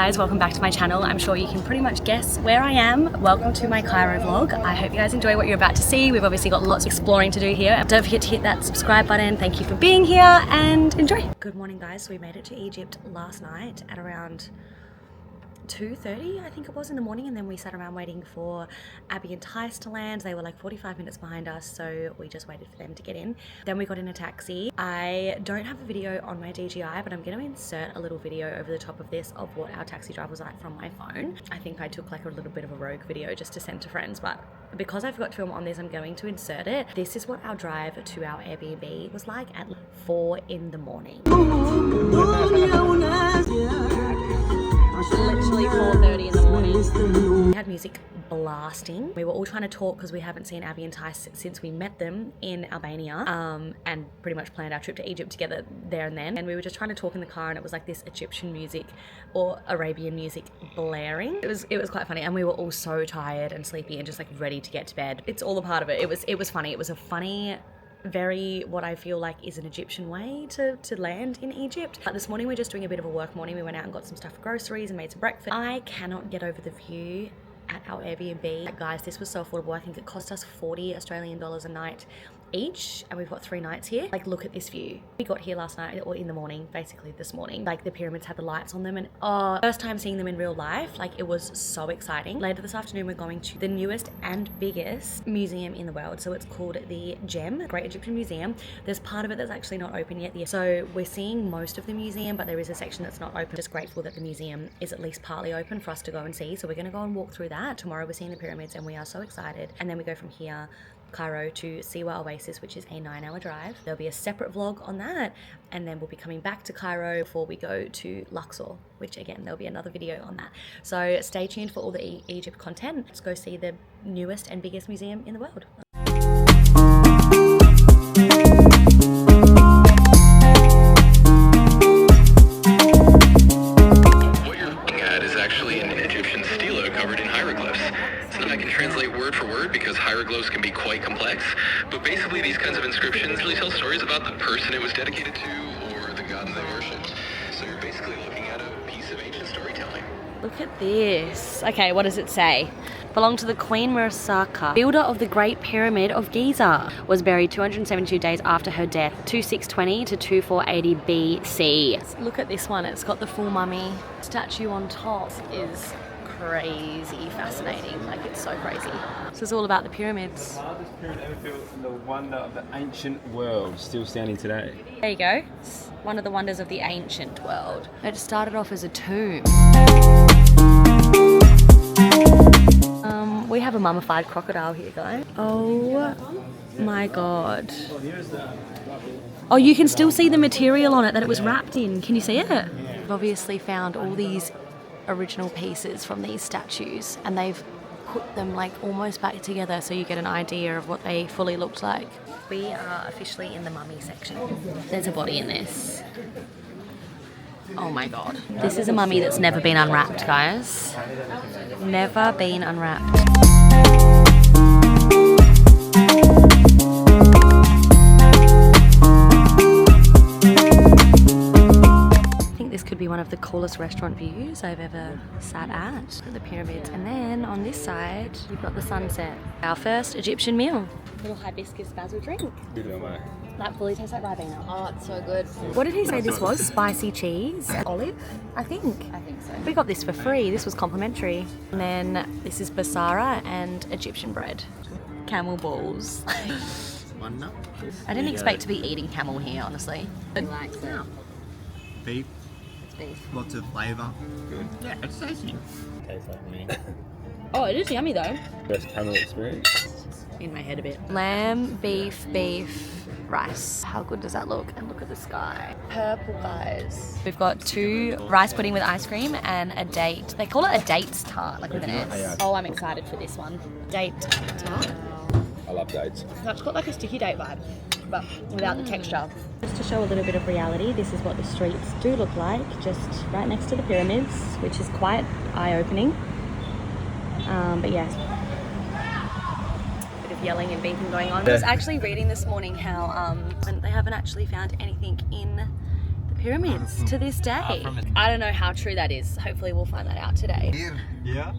guys, welcome back to my channel. I'm sure you can pretty much guess where I am. Welcome to my Cairo vlog. I hope you guys enjoy what you're about to see. We've obviously got lots of exploring to do here. Don't forget to hit that subscribe button. Thank you for being here and enjoy. Good morning guys, so we made it to Egypt last night at around 2:30 I think it was in the morning, and then we sat around waiting for Abby and Tice to land. They were like 45 minutes behind us, so we just waited for them to get in. Then we got in a taxi. I don't have a video on my DJI, but I'm going to insert a little video over the top of this of what our taxi drive was like from my phone. I think I took like a little bit of a rogue video just to send to friends, but because I forgot to film on this, I'm going to insert it. This is what our drive to our Airbnb was like at 4 in the morning. Literally 4:30 in the morning. We had music blasting. We were all trying to talk because we haven't seen Abby and Tice since we met them in Albania, and pretty much planned our trip to Egypt together there and then. And we were just trying to talk in the car, and it was like this Egyptian music or Arabian music blaring. It was quite funny, and we were all so tired and sleepy and just like ready to get to bed. It's all a part of it. It was funny. It was a funny, very what I feel like is an Egyptian way to land in Egypt. But this morning we're just doing a bit of a work morning. We went out and got some stuff for groceries and made some breakfast. I cannot get over the view at our Airbnb. Guys, this was so affordable. I think it cost us 40 Australian dollars a night each, and we've got 3 nights here. Like, look at this view. We got here last night, or in the morning, basically this morning. Like, the pyramids had the lights on them, and first time seeing them in real life. Like, it was so exciting. Later this afternoon we're going to the newest and biggest museum in the world. So it's called the GEM, Great Egyptian Museum. There's part of it that's actually not open yet. So we're seeing most of the museum, but there is a section that's not open. Just grateful that the museum is at least partly open for us to go and see. So we're going to go and walk through that. Tomorrow we're seeing the pyramids, and we are so excited. And then we go from here Cairo to Siwa Oasis, which is a 9-hour drive. There'll be a separate vlog on that, and then we'll be coming back to Cairo before we go to Luxor, which again there'll be another video on that. So stay tuned for all the Egypt content. Let's go see the newest and biggest museum in the world. What you're looking at is actually an Egyptian stela covered in hieroglyphs. It's not I can translate word for word because hieroglyphs can be quite complex, but basically these kinds of inscriptions really tell stories about the person it was dedicated to or the gods they worshipped. So you're basically looking at a piece of ancient storytelling. Look at this. Okay, what does it say? Belonged to the Queen Mursaka, builder of the Great Pyramid of Giza. Was buried 272 days after her death, 2620 to 2480 BC. Look at this one. It's got the full mummy. Statue on top is crazy fascinating. Like, it's so crazy. This is all about the pyramids. The largest pyramid ever built in the wonder of the ancient world, still standing today. There you go. It's one of the wonders of the ancient world. It started off as a tomb. We have a mummified crocodile here, guys. Oh my god. Oh, you can still see the material on it that it was wrapped in. Can you see it? We've obviously found all these original pieces from these statues, and they've put them like almost back together so you get an idea of what they fully looked like. We are officially in the mummy section. There's a body in this. Oh my god. This is a mummy that's never been unwrapped, guys. Never been unwrapped. This could be one of the coolest restaurant views I've ever sat at. The pyramids, and then on this side you've got the sunset. Our first Egyptian meal. Little hibiscus basil drink. That fully tastes like Ribena. Oh, it's so good. What did he say this was? Spicy cheese, olive, I think so. We got this for free. This was complimentary. And then this is basara and Egyptian bread. Camel balls. I didn't expect to be eating camel here, honestly. Like that. Beef, Beef. lots of flavour. Good. Yeah, it's tasty. Tastes like me. Oh, it is yummy though. Best camel experience. In my head a bit. Lamb, beef, rice. How good does that look? And look at the sky. Purple, guys. We've got 2 rice pudding with ice cream and a date. They call it a dates tart, like with an S. Oh, I'm excited for this one. Date tart. I love dates. That's got like a sticky date vibe, but without the texture. Just to show a little bit of reality, this is what the streets do look like, just right next to the pyramids, which is quite eye-opening. But yes, bit of yelling and beeping going on. I was actually reading this morning how they haven't actually found anything in the pyramids to this day. I don't know how true that is. Hopefully we'll find that out today. Here, Yeah?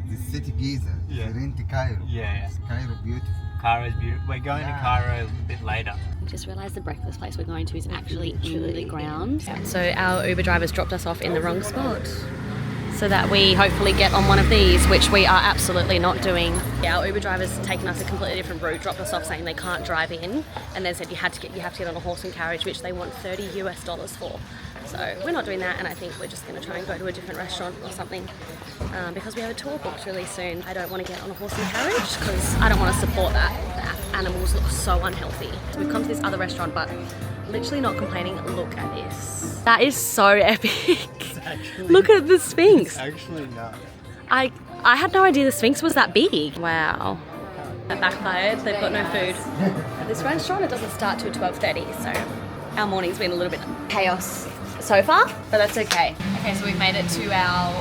the city Giza. Yeah. We're into Cairo. Yeah. Cairo beautiful. Cairo's beautiful. We're going to Cairo a bit later. I just realised the breakfast place we're going to is actually in the ground. So our Uber drivers dropped us off in the wrong spot, so that we hopefully get on one of these, which we are absolutely not doing. Yeah, our Uber driver's taken us a completely different route, dropped us off saying they can't drive in, and then said you have to get on a horse and carriage, which they want $30 US for. So we're not doing that, and I think we're just going to try and go to a different restaurant or something, because we have a tour booked really soon. I don't want to get on a horse and carriage because I don't want to support that. The animals look so unhealthy. So we've come to this other restaurant, but literally not complaining. Look at this. That is so epic. Look at the Sphinx. Actually, no. I had no idea the Sphinx was that big. Wow. That backfired. They've got no food at this restaurant. It doesn't start till 12:30, so our morning's been a little bit chaos so far, but that's okay. Okay, so we've made it to our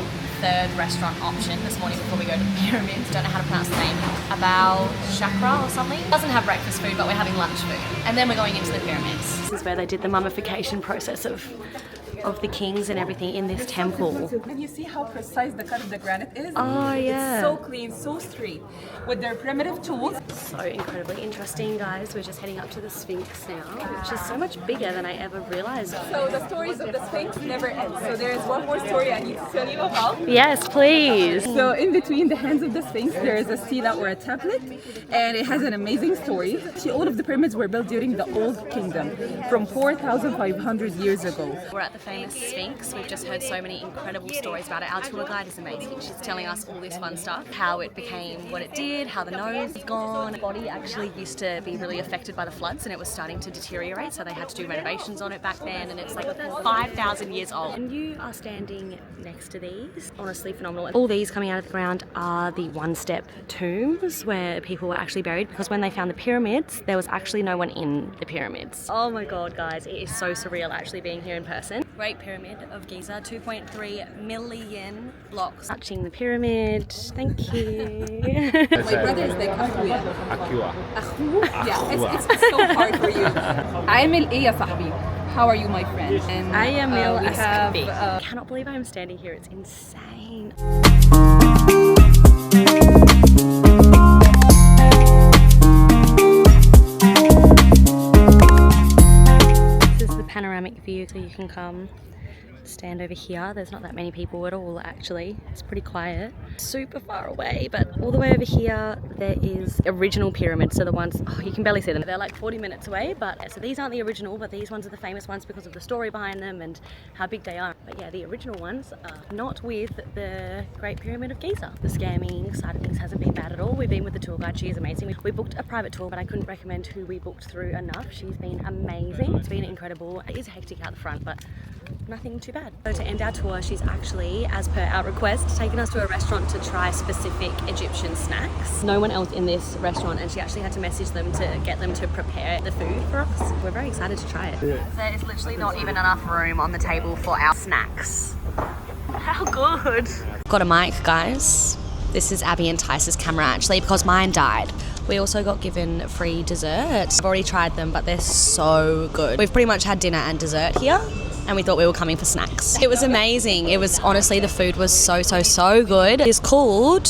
third restaurant option this morning before we go to the pyramids. Don't know how to pronounce the name. Abal Chakra or something. Doesn't have breakfast food, but we're having lunch food. And then we're going into the pyramids. This is where they did the mummification process of the kings and everything in this temple. And you see how precise the cut of the granite is? Oh yeah. It's so clean, so straight. With their primitive tools. So incredibly interesting, guys. We're just heading up to the Sphinx now, which is so much bigger than I ever realized. So the stories of the Sphinx never end. So there is one more story I need to tell you about. Yes, please. So in between the hands of the Sphinx, there is a stela or a tablet, and it has an amazing story. All of the pyramids were built during the Old Kingdom, from 4,500 years ago. We're at the famous Sphinx. We've just heard so many incredible stories about it. Our tour guide is amazing. She's telling us all this fun stuff, how it became what it did, how the nose is gone. The body actually used to be really affected by the floods, and it was starting to deteriorate, so they had to do renovations on it back then, and it's like 5,000 years old. And you are standing next to these. Honestly phenomenal. All these coming out of the ground are the one-step tombs where people were actually buried, because when they found the pyramids, there was actually no one in the pyramids. Oh my god, guys, it is so surreal actually being here in person. Great Pyramid of Giza, 2.3 million blocks. Touching the pyramid. Thank you. My brother is like Akhuya. Akua. Yeah, it's so hard for you. عامل إيه يا صاحبي? How are you, my friend? And I am we have I cannot believe I'm standing here. It's insane. This is the panoramic view, so you can come stand over here. There's not that many people at all actually. It's pretty quiet. Super far away, but all the way over here there is original pyramids. So the ones, oh, you can barely see them. They're like 40 minutes away, but so these aren't the original, but these ones are the famous ones because of the story behind them and how big they are. But yeah, the original ones are not with the Great Pyramid of Giza. The scamming side of things hasn't been bad at all. We've been with the tour guide. She is amazing. We booked a private tour, but I couldn't recommend who we booked through enough. She's been amazing. It's been incredible. It is hectic out the front, but nothing too bad. So to end our tour, she's actually, as per our request, taken us to a restaurant to try specific Egyptian snacks. No one else in this restaurant, and she actually had to message them to get them to prepare the food for us. We're very excited to try it. Yeah. There is literally not even enough room on the table for our snacks. How good. Got a mic, guys. This is Abby and Tice's camera actually, because mine died. We also got given free desserts. I've already tried them, but they're so good. We've pretty much had dinner and dessert here, and we thought we were coming for snacks. It was amazing. It was, honestly, the food was so good. It's called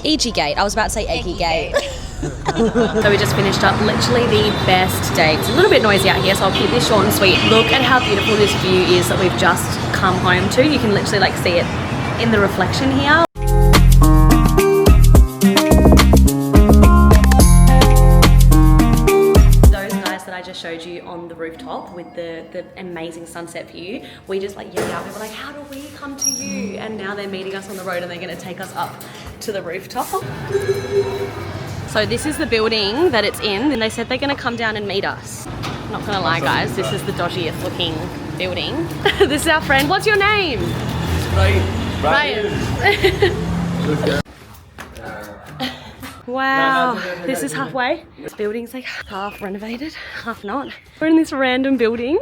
EG Gate. I was about to say Eggy Gate. So we just finished up literally the best day. It's a little bit noisy out here, so I'll keep this short and sweet. Look at how beautiful this view is that we've just come home to. You can literally like see it in the reflection here. Showed you on the rooftop with the amazing sunset view, we just like yelled out. We were like, how do we come to you? And now they're meeting us on the road and they're going to take us up to the rooftop. So this is the building that it's in, and they said they're going to come down and meet us. Not gonna lie, guys, this is the dodgiest looking building. This is our friend. What's your name? Ryan. Wow, this is halfway. This building's like half renovated, half not. We're in this random building.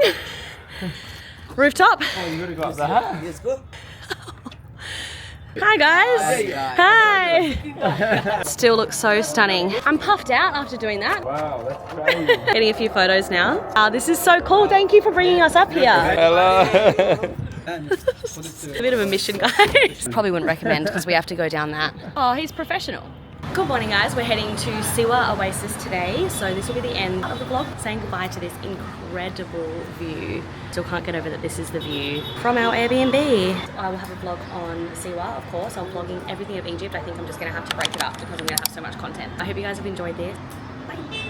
Rooftop. Oh, you gotta go up there. Let's go. Hi guys. Hi. Still looks so stunning. I'm puffed out after doing that. Wow, that's crazy. Getting a few photos now. This is so cool. Thank you for bringing us up here. Hello. It's a bit of a mission, guys. Probably wouldn't recommend because we have to go down that. Oh, he's professional. Good morning, guys. We're heading to Siwa Oasis today, so this will be the end of the vlog, saying goodbye to this incredible view. Still can't get over that this is the view from our Airbnb. I will have a vlog on Siwa, of course. I'm vlogging everything of Egypt. I think I'm just going to have to break it up because I'm going to have so much content. I hope you guys have enjoyed this. Bye.